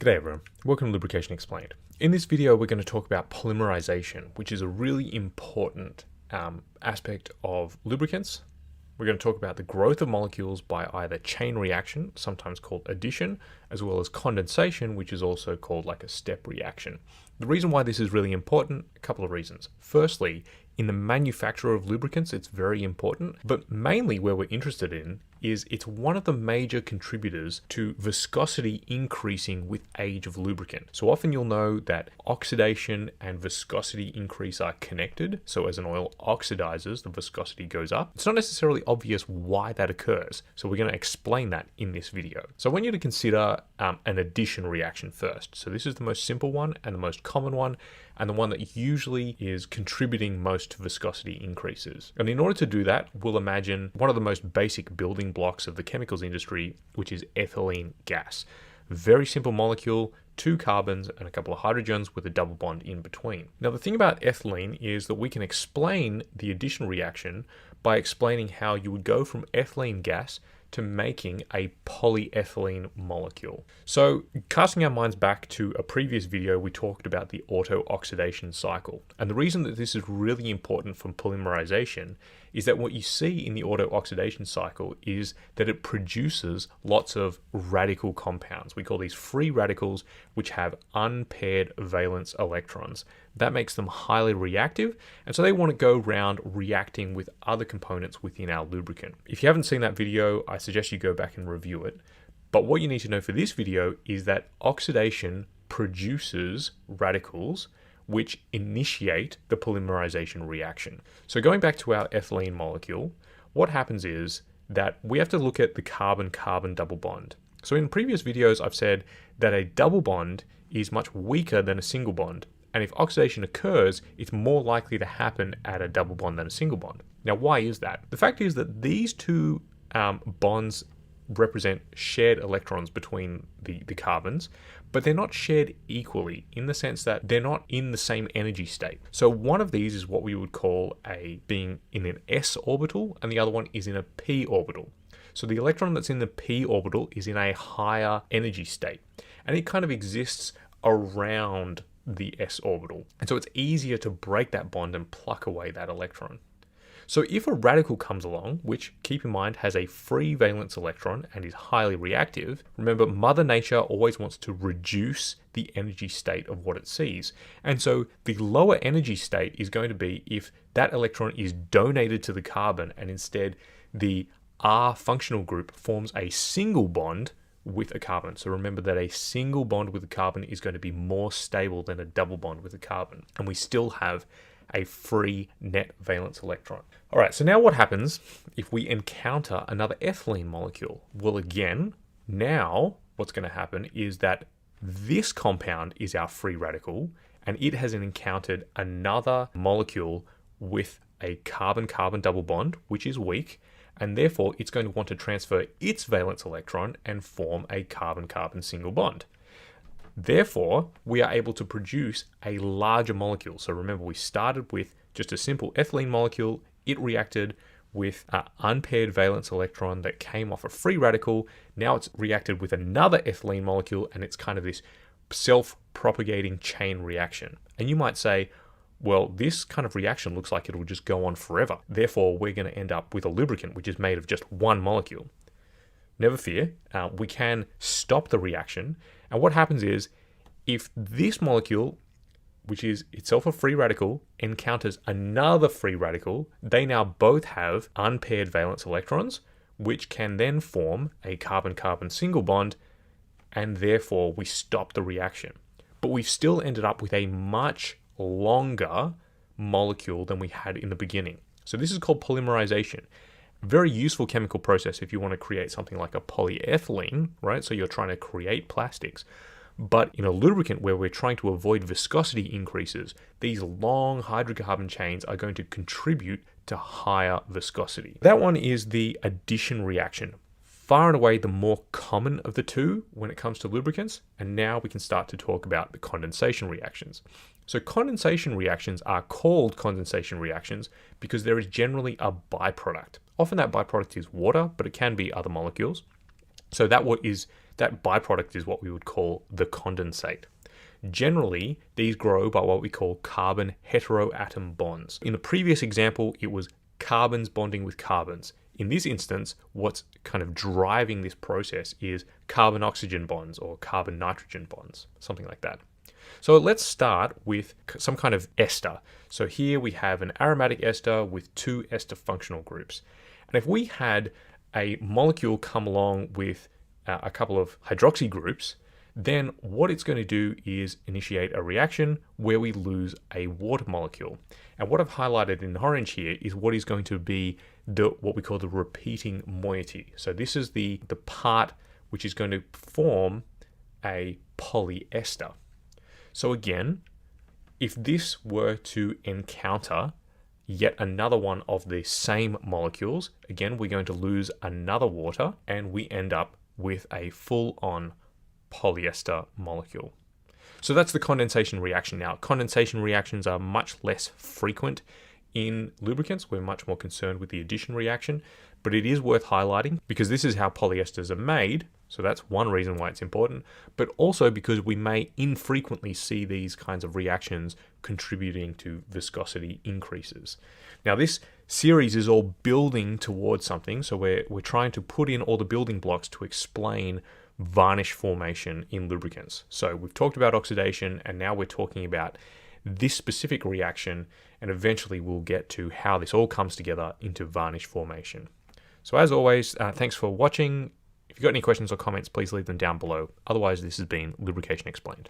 G'day everyone, welcome to Lubrication Explained. In this video we're going to talk about polymerization, which is a really important aspect of lubricants. We're going to talk about the growth of molecules by either chain reaction, sometimes called addition, as well as condensation, which is also called like a step reaction. The reason why this is really important, a couple of reasons. Firstly, in the manufacture of lubricants, it's very important, but mainly where we're interested in is it's one of the major contributors to viscosity increasing with age of lubricant. So often you'll know that oxidation and viscosity increase are connected. So as an oil oxidizes, the viscosity goes up. It's not necessarily obvious why that occurs. So we're going to explain that in this video. So I want you to consider an addition reaction first. So this is the most simple one and the most common one, and the one that usually is contributing most to viscosity increases. And in order to do that, we'll imagine one of the most basic building blocks of the chemicals industry, which is ethylene gas. Very simple molecule, 2 carbons and a couple of hydrogens with a double bond in between. Now the thing about ethylene is that we can explain the addition reaction by explaining how you would go from ethylene gas to making a polyethylene molecule. So casting our minds back to a previous video, we talked about the auto-oxidation cycle. And the reason that this is really important for polymerization is that what you see in the auto-oxidation cycle is that it produces lots of radical compounds. We call these free radicals, which have unpaired valence electrons. That makes them highly reactive, and so they want to go around reacting with other components within our lubricant. If you haven't seen that video, I suggest you go back and review it. But what you need to know for this video is that oxidation produces radicals which initiate the polymerization reaction. So going back to our ethylene molecule, what happens is that we have to look at the carbon-carbon double bond. So in previous videos, I've said that a double bond is much weaker than a single bond. And if oxidation occurs, it's more likely to happen at a double bond than a single bond. Now, why is that? The fact is that these two bonds represent shared electrons between the carbons, but they're not shared equally in the sense that they're not in the same energy state. So one of these is what we would call being in an s orbital, and the other one is in a p orbital. So the electron that's in the p orbital is in a higher energy state, and it kind of exists around the s orbital. And so it's easier to break that bond and pluck away that electron. So if a radical comes along, which, keep in mind, has a free valence electron and is highly reactive, remember, Mother Nature always wants to reduce the energy state of what it sees. And so the lower energy state is going to be if that electron is donated to the carbon and instead the R functional group forms a single bond with a carbon. So remember that a single bond with a carbon is going to be more stable than a double bond with a carbon. And we still have a free net valence electron. All right, so now what happens if we encounter another ethylene molecule? Well, again, now what's going to happen is that this compound is our free radical, and it has encountered another molecule with a carbon-carbon double bond, which is weak, and therefore it's going to want to transfer its valence electron and form a carbon-carbon single bond. Therefore, we are able to produce a larger molecule. So remember, we started with just a simple ethylene molecule. It reacted with an unpaired valence electron that came off a free radical. Now it's reacted with another ethylene molecule, and it's kind of this self-propagating chain reaction. And you might say, well, this kind of reaction looks like it will just go on forever. Therefore, we're going to end up with a lubricant which is made of just one molecule. Never fear, we can stop the reaction. And what happens is, if this molecule, which is itself a free radical, encounters another free radical, they now both have unpaired valence electrons, which can then form a carbon-carbon single bond, and therefore we stop the reaction. But we've still ended up with a much longer molecule than we had in the beginning. So this is called polymerization. Very useful chemical process if you want to create something like a polyethylene, right? So you're trying to create plastics. But in a lubricant where we're trying to avoid viscosity increases, these long hydrocarbon chains are going to contribute to higher viscosity. That one is the addition reaction. Far and away the more common of the two when it comes to lubricants. And now we can start to talk about the condensation reactions. So condensation reactions are called condensation reactions because there is generally a byproduct. Often that byproduct is water, but it can be other molecules. So that what is that byproduct is what we would call the condensate. Generally, these grow by what we call carbon heteroatom bonds. In the previous example, it was carbons bonding with carbons. In this instance, what's kind of driving this process is carbon-oxygen bonds or carbon-nitrogen bonds, something like that. So let's start with some kind of ester. So here we have an aromatic ester with two ester functional groups. And if we had a molecule come along with a couple of hydroxy groups, then what it's going to do is initiate a reaction where we lose a water molecule. And what I've highlighted in orange here is what is going to be what we call the repeating moiety. So this is the part which is going to form a polyester. So again, if this were to encounter yet another one of the same molecules, again, we're going to lose another water and we end up with a full-on polyester molecule. So that's the condensation reaction. Now, condensation reactions are much less frequent in lubricants. We're much more concerned with the addition reaction, but it is worth highlighting because this is how polyesters are made. So that's one reason why it's important, but also because we may infrequently see these kinds of reactions contributing to viscosity increases. Now, this series is all building towards something. So we're trying to put in all the building blocks to explain varnish formation in lubricants. So we've talked about oxidation, and now we're talking about this specific reaction, and eventually we'll get to how this all comes together into varnish formation. So as always, thanks for watching. If you've got any questions or comments, please leave them down below. Otherwise, this has been Lubrication Explained.